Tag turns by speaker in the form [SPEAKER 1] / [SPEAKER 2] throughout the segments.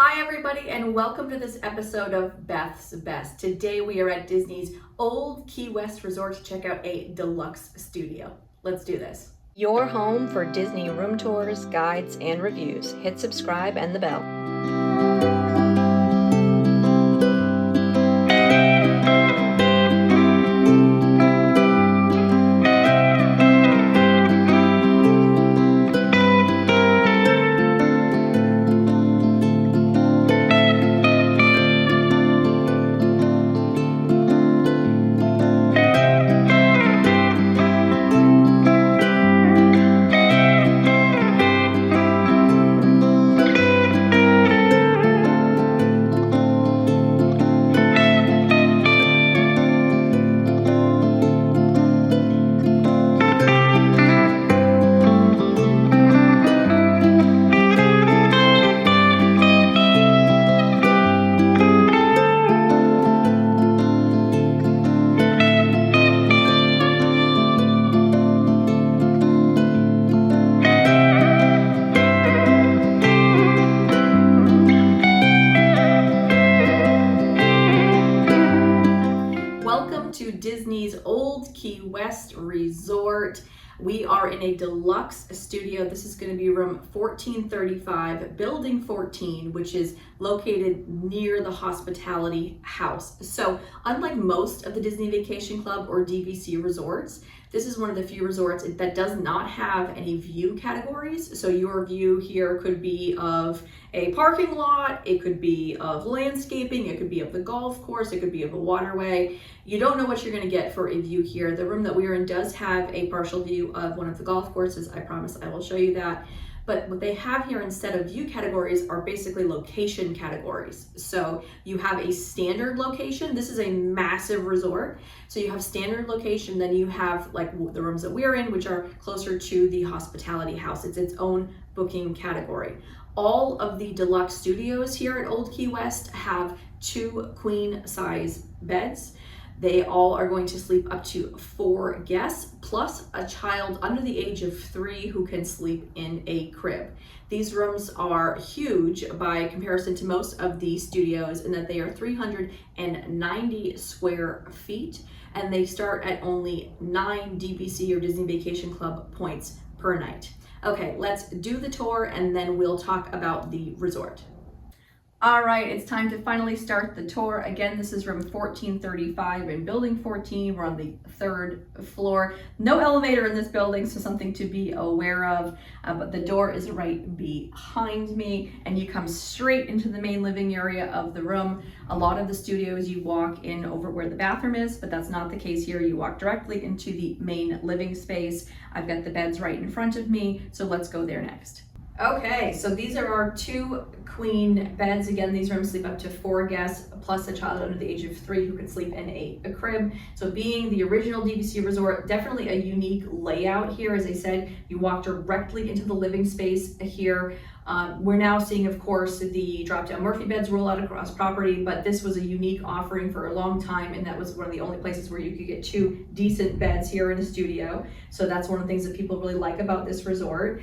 [SPEAKER 1] Hi everybody and welcome to this episode of Beth's Best. Today we are at Disney's Old Key West Resort to check out a deluxe studio. Let's do this.
[SPEAKER 2] Your home for Disney room tours, guides, and reviews. Hit subscribe and the bell. To Disney's Old Key West Resort. We are in a deluxe studio. This is going to be room 1435, building 14, which is located near the hospitality house. So unlike most of the Disney Vacation Club or DVC resorts, this is one of the few resorts that does not have any view categories. So your view here could be of a parking lot, it could be of landscaping, it could be of the golf course, it could be of a waterway. You don't know what you're going to get for a view here. The room that we are in does have a partial view of one of the golf courses. I promise I will show you that. But what they have here instead of view categories are basically location categories. So you have a standard location. This is a massive resort. So you have standard location, then you have like the rooms that we're in, which are closer to the hospitality house. It's its own booking category. All of the deluxe studios here at Old Key West have 2 queen size beds. They all are going to sleep up to 4 guests, plus a child under the age of 3 who can sleep in a crib. These rooms are huge by comparison to most of the studios in that they are 390 square feet, and they start at only 9 DVC or Disney Vacation Club points per night. Okay, let's do the tour and then we'll talk about the resort. All right, it's time to finally start the tour. Again, this is room 1435 in building 14. We're on the 3rd floor. No elevator in this building, so something to be aware of. But the door is right behind me, and you come straight into the main living area of the room. A lot of the studios you walk in over where the bathroom is, but that's not the case here. You walk directly into the main living space. I've got the beds right in front of me, so let's go there next. Okay, so these are our 2 queen beds. Again, these rooms sleep up to 4 guests, plus a child under the age of 3 who can sleep in a crib. So being the original DVC resort, definitely a unique layout here. As I said, you walk directly into the living space here. We're now seeing, of course, the drop-down Murphy beds roll out across property, but this was a unique offering for a long time, and that was one of the only places where you could get 2 decent beds here in a studio. So that's one of the things that people really like about this resort.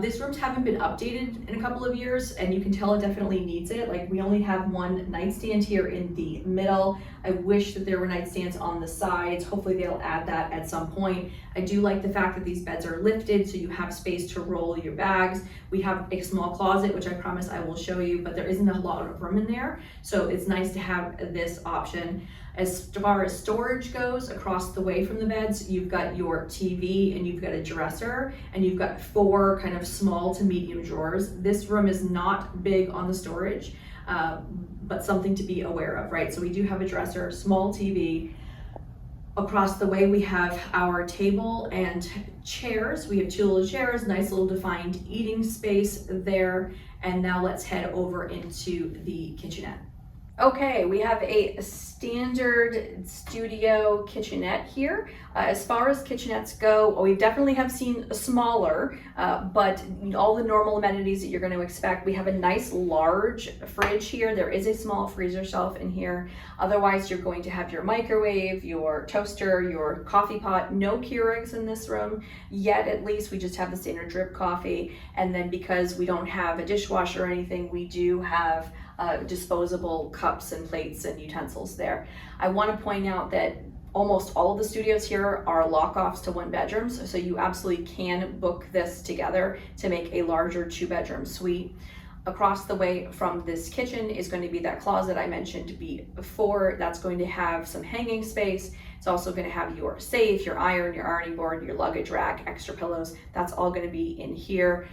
[SPEAKER 2] These rooms haven't been updated in a couple of years, and you can tell it definitely needs it. Like, we only have 1 nightstand here in the middle. I wish that there were nightstands on the sides. Hopefully they'll add that at some point. I do like the fact that these beds are lifted, so you have space to roll your bags. We have a small closet, which I promise I will show you, but there isn't a lot of room in there. So it's nice to have this option. As far as storage goes, across the way from the beds, you've got your TV and you've got a dresser, and you've got 4 kind of small to medium drawers. This room is not big on the storage, but something to be aware of, right? So we do have a dresser, small TV. Across the way, we have our table and chairs. We have 2 little chairs, nice little defined eating space there. And now let's head over into the kitchenette. Okay, we have a standard studio kitchenette here. As far as kitchenettes go, we definitely have seen smaller, but all the normal amenities that you're going to expect. We have a nice large fridge here. There is a small freezer shelf in here. Otherwise, you're going to have your microwave, your toaster, your coffee pot. No Keurigs in this room yet, at least. We just have the standard drip coffee. And then because we don't have a dishwasher or anything, we do have disposable cups and plates and utensils there. I want to point out that almost all of the studios here are lock-offs to 1-bedrooms, so you absolutely can book this together to make a larger 2-bedroom suite. Across the way from this kitchen is going to be that closet I mentioned before. That's going to have some hanging space. It's also going to have your safe, your iron, your ironing board, your luggage rack, extra pillows. That's all going to be in here.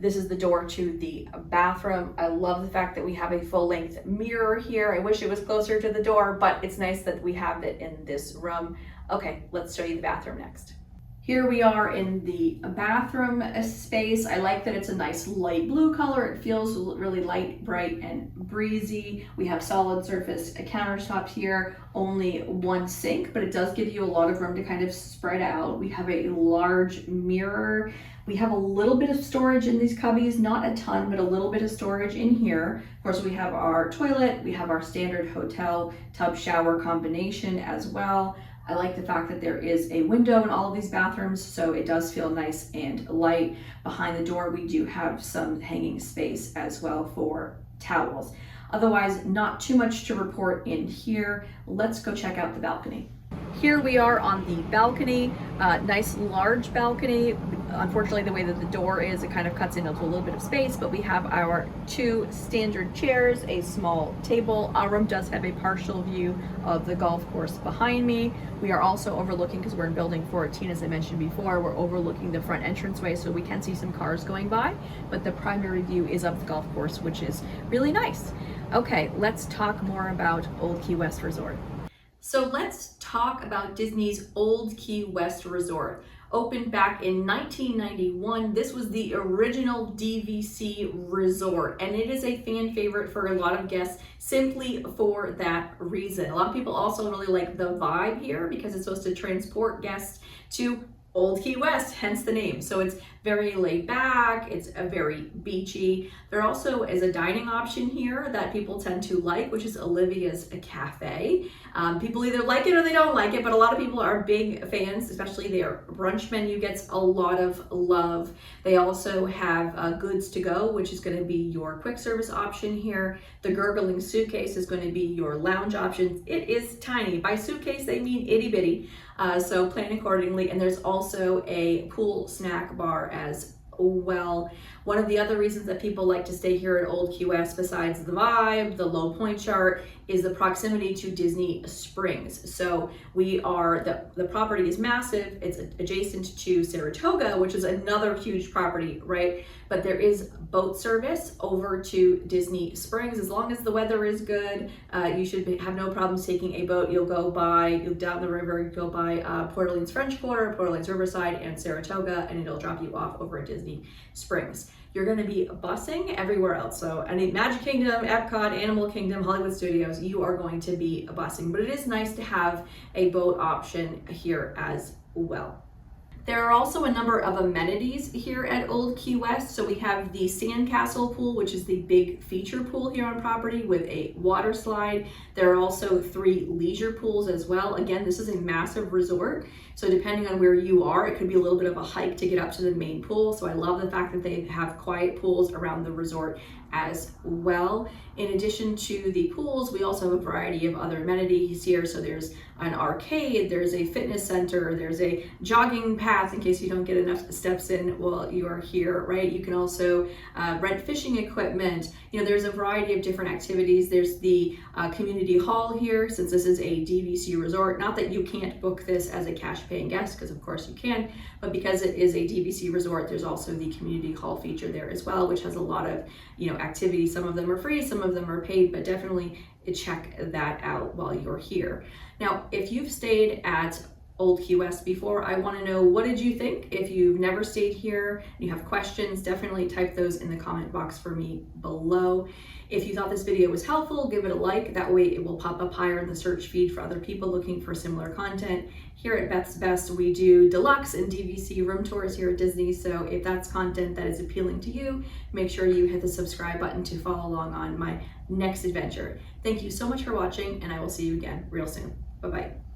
[SPEAKER 2] This is the door to the bathroom. I love the fact that we have a full-length mirror here. I wish it was closer to the door, but it's nice that we have it in this room. Okay, let's show you the bathroom next. Here we are in the bathroom space. I like that it's a nice light blue color. It feels really light, bright, and breezy. We have solid surface countertops here, only one sink, but it does give you a lot of room to kind of spread out. We have a large mirror. We have a little bit of storage in these cubbies, not a ton, but a little bit of storage in here. Of course, we have our toilet. We have our standard hotel tub shower combination as well. I like the fact that there is a window in all of these bathrooms, so it does feel nice and light. Behind the door, we do have some hanging space as well for towels. Otherwise, not too much to report in here. Let's go check out the balcony. Here we are on the balcony, nice large balcony. Unfortunately, the way that the door is, it kind of cuts into a little bit of space, but we have our 2 standard chairs, a small table. Our room does have a partial view of the golf course behind me. We are also overlooking, because we're in building 14, as I mentioned before, we're overlooking the front entranceway, so we can see some cars going by, but the primary view is of the golf course, which is really nice. Okay, let's talk more about Old Key West Resort. So let's talk about Disney's Old Key West Resort. Opened back in 1991, this was the original DVC resort, and it is a fan favorite for a lot of guests simply for that reason. A lot of people also really like the vibe here because it's supposed to transport guests to Old Key West, hence the name. So it's very laid back, it's a very beachy. There also is a dining option here that people tend to like, which is Olivia's Cafe. People either like it or they don't like it, but a lot of people are big fans, especially their brunch menu gets a lot of love. They also have goods to go, which is going to be your quick service option here. The gurgling suitcase is going to be your lounge option. It is tiny. By suitcase, they mean itty bitty. So plan accordingly. And there's also a pool snack bar as well. One of the other reasons that people like to stay here at Old Key West, besides the vibe, the low point chart, is the proximity to Disney Springs. So we are, the property is massive. It's adjacent to Saratoga, which is another huge property, right? But there is boat service over to Disney Springs. As long as the weather is good, you should have no problems taking a boat. You'll go down the river, you go by Port Orleans French Quarter, Port Orleans Riverside, and Saratoga, and it'll drop you off over at Disney Springs. You're going to be busing everywhere else. So any Magic Kingdom, Epcot, Animal Kingdom, Hollywood Studios, you are going to be busing. But it is nice to have a boat option here as well. There are also a number of amenities here at Old Key West. So we have the Sandcastle pool, which is the big feature pool here on property with a water slide. There are also 3 leisure pools as well. Again, this is a massive resort. So depending on where you are, it could be a little bit of a hike to get up to the main pool. So I love the fact that they have quiet pools around the resort as well. In addition to the pools, we also have a variety of other amenities here. So there's an arcade, there's a fitness center, there's a jogging path in case you don't get enough steps in while you are here, right? You can also rent fishing equipment. You know, there's a variety of different activities. There's the community hall here, since this is a DVC resort. Not that you can't book this as a cash paying guest, because of course you can, but because it is a DVC resort, there's also the community hall feature there as well, which has a lot of, you know, activities. Some of them are free, some of them are paid, but definitely check that out while you're here. Now, if you've stayed at Old Key West before. I want to know, what did you think? If you've never stayed here and you have questions, definitely type those in the comment box for me below. If you thought this video was helpful, give it a like. That way it will pop up higher in the search feed for other people looking for similar content. Here at Beth's Best, we do deluxe and DVC room tours here at Disney. So if that's content that is appealing to you, make sure you hit the subscribe button to follow along on my next adventure. Thank you so much for watching, and I will see you again real soon. Bye-bye.